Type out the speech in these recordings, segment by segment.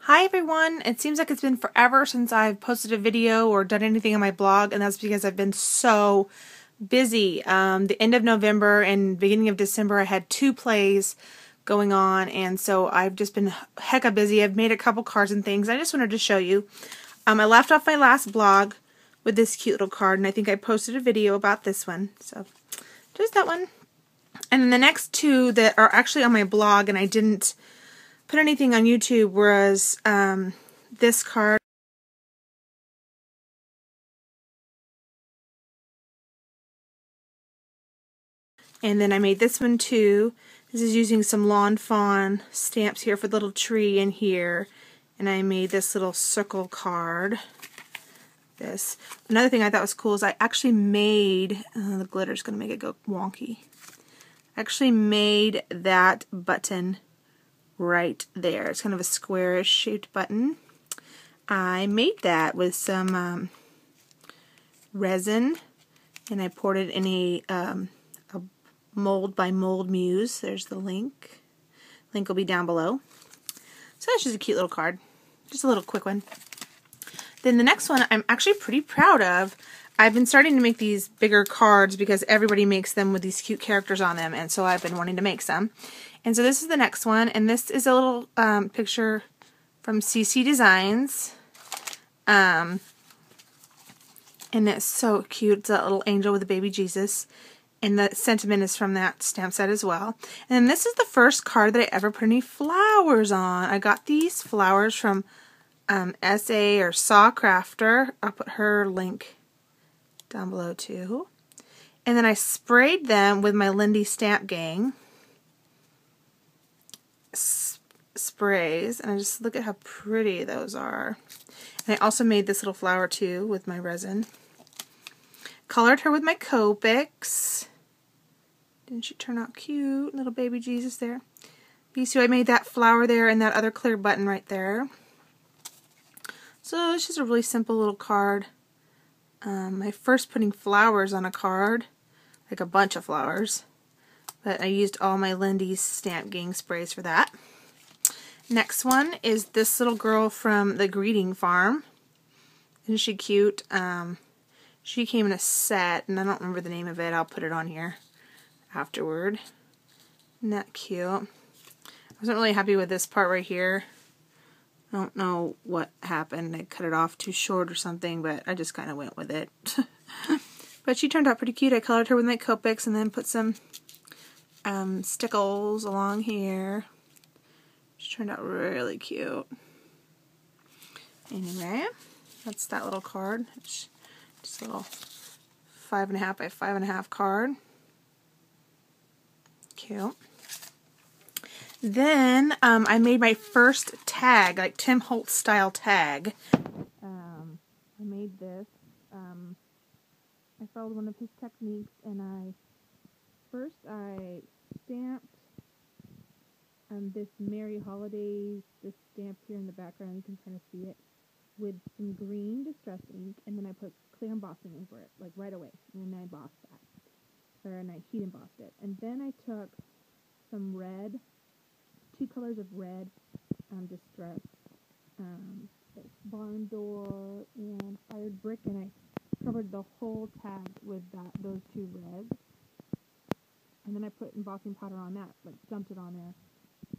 Hi everyone! It seems like it's been forever since I've posted a video or done anything on my blog, and that's because I've been so busy. The end of November and beginning of December I had 2 plays going on, and so I've just been hecka busy. I've made a couple cards and things. I just wanted to show you. I left off my last blog with this cute little card, and I think I posted a video about this one. So just that one. And then the next 2 that are actually on my blog and I didn't put anything on YouTube was this card. And then I made this one too. This is using some Lawn Fawn stamps here for the little tree in here. And I made this little circle card. This. Another thing I thought was cool is I actually made, the glitter's going to make it go wonky. I actually made that button right there. It's kind of a squarish shaped button. I made that with some resin, and I poured it in a mold by Mold Muse. There's the link. Link will be down below. So that's just a cute little card. Just a little quick one. Then the next one I'm actually pretty proud of. I've been starting to make these bigger cards because everybody makes them with these cute characters on them, and so I've been wanting to make some. And so this is the next one, and this is a little picture from CC Designs. And it's so cute. It's a little angel with a baby Jesus. And the sentiment is from that stamp set as well. And then this is the first card that I ever put any flowers on. I got these flowers from SA or Saw Crafter. I'll put her link down below too. And then I sprayed them with my Lindy Stamp Gang sprays. And I just look at how pretty those are. And I also made this little flower too with my resin. Colored her with my Copics. Didn't she turn out cute? Little baby Jesus there. You see I made that flower there and that other clear button right there. So it's just a really simple little card. My first putting flowers on a card, like a bunch of flowers. But I used all my Lindy's Stamp Gang sprays for that. Next one is this little girl from the Greeting Farm. Isn't she cute? She came in a set, and I don't remember the name of it. I'll put it on here afterward. Isn't that cute? I wasn't really happy with this part right here. I don't know what happened. I cut it off too short or something, but I just kind of went with it. But she turned out pretty cute. I colored her with my Copics and then put some stickles along here. She turned out really cute. Anyway, that's that little card. It's just a little 5.5 by 5.5 card. Cute. Then I made my first tag, like Tim Holtz style tag. I made this. I followed one of his techniques, and I stamped this Merry Holidays, this stamp here in the background, you can kind of see it, with some green distress ink, and then I put clear embossing over it, like right away, and then I embossed that, and I heat embossed it. And then I took some red, 2 colors of red distress, barn door and fired brick, and I covered the whole tag with those 2 reds. And then I put embossing powder on that, like dumped it on there,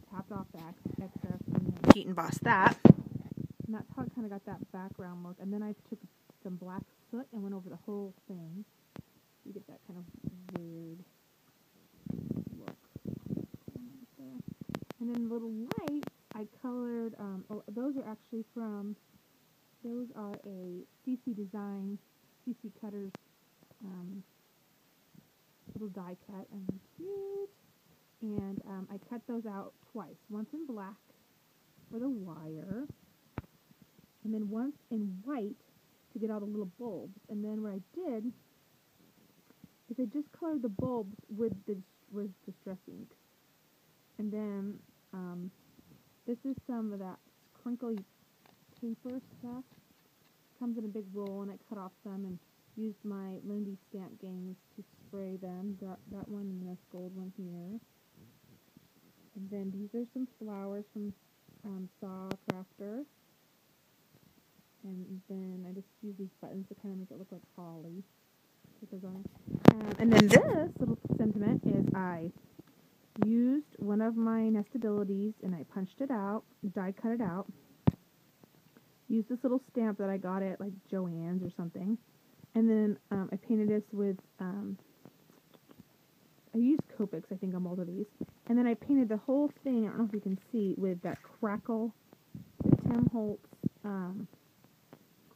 tapped off the excess, and then heat embossed that. And that's how it kind of got that background look. And then I took some black soot and went over the whole thing. You get that kind of weird look. And then the little lights, I colored, those are actually from, those are a CC Design, CC Cutters, little die cut, and they're cute. And I cut those out twice, once in black for the wire, and then once in white to get all the little bulbs. And then what I did is I just colored the bulbs with distress ink. And then this is some of that crinkly paper stuff. Comes in a big roll, and I cut off some and used my Lindy Stamp Gangs to spray them. That one and this gold one here. And then these are some flowers from saw crafter. And then I just use these buttons to kind of make it look like holly. Put those on. And then this little sentiment is I used one of my nestabilities and I punched it out, die cut it out. Used this little stamp that I got at like Joann's or something. And then I painted this with, I used Copics I think on both of these. And then I painted the whole thing, I don't know if you can see, with that Crackle, the Tim Holtz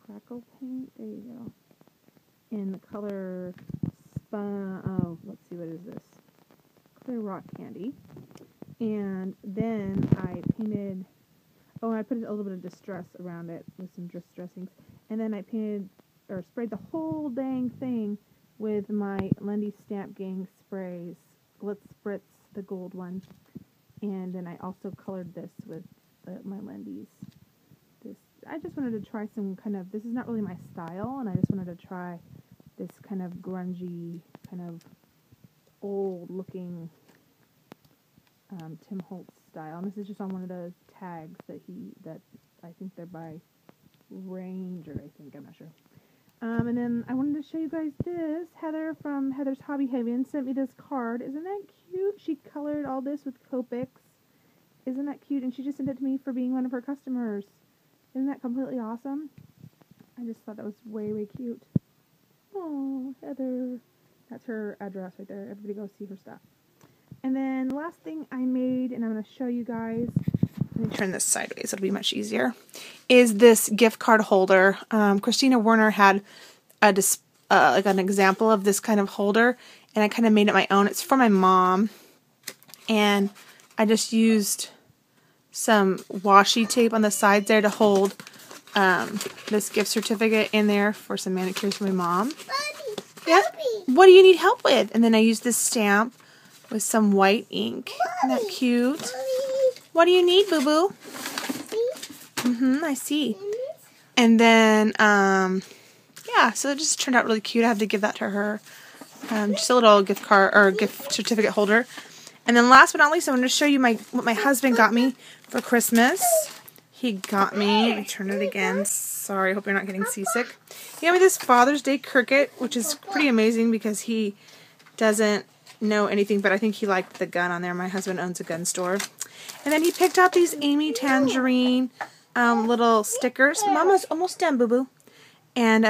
Crackle paint. There you go. In the color let's see, what is this? Clear Rock Candy. And then I painted, I put a little bit of distress around it with some distressings. And then I painted, or sprayed the whole dang thing with my Lindy Stamp Gang sprays. Let's Spritz, the gold one. And then I also colored this with my Lindy's. I just wanted to try some kind of, this is not really my style, and I just wanted to try this kind of grungy, kind of old-looking Tim Holtz style. And this is just on one of those tags that I think they're by Ranger, I think, I'm not sure. And then I wanted to show you guys this. Heather from Heather's Hobby Haven sent me this card. Isn't that cute? She colored all this with Copics. Isn't that cute? And she just sent it to me for being one of her customers. Isn't that completely awesome? I just thought that was way, way cute. Oh, Heather. That's her address right there. Everybody go see her stuff. And then the last thing I made, and I'm going to show you guys, let me turn this sideways, it'll be much easier, is this gift card holder. Christina Werner had like an example of this kind of holder, and I kind of made it my own. It's for my mom, and I just used some washi tape on the sides there to hold this gift certificate in there for some manicures for my mom. Mommy, Yeah? What do you need help with? And then I used this stamp with some white ink. Isn't that cute? Mommy. What do you need, boo-boo? I see. And then, yeah, so it just turned out really cute. I had to give that to her. Just a little gift card, or gift certificate holder. And then last but not least, I want to show you what my husband got me for Christmas. He got me, let me turn it again. Sorry, I hope you're not getting seasick. He got me this Father's Day Cricut, which is pretty amazing because he doesn't know anything, but I think he liked the gun on there. My husband owns a gun store. And then he picked out these Amy Tangerine little stickers. Mama's almost done, boo-boo. And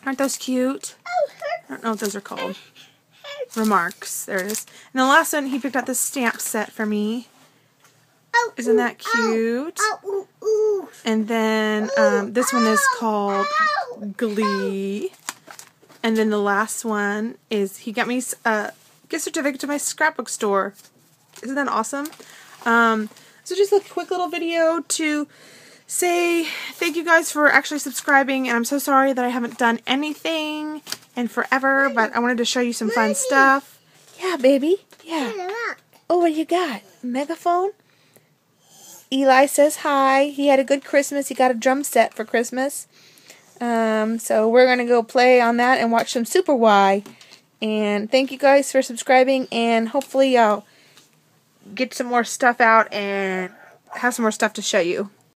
aren't those cute? I don't know what those are called. Remarks. There it is. And the last one, he picked out this stamp set for me. Isn't that cute? And then this one is called Glee. And then the last one is he got me a gift certificate to my scrapbook store. Isn't that awesome? So just a quick little video to say thank you guys for actually subscribing. And I'm so sorry that I haven't done anything in forever, but I wanted to show you some fun stuff. Yeah, baby. Yeah. Oh, what do you got? Megaphone? Eli says hi. He had a good Christmas. He got a drum set for Christmas. So we're going to go play on that and watch some Super Y. And thank you guys for subscribing, and hopefully I'll get some more stuff out and have some more stuff to show you.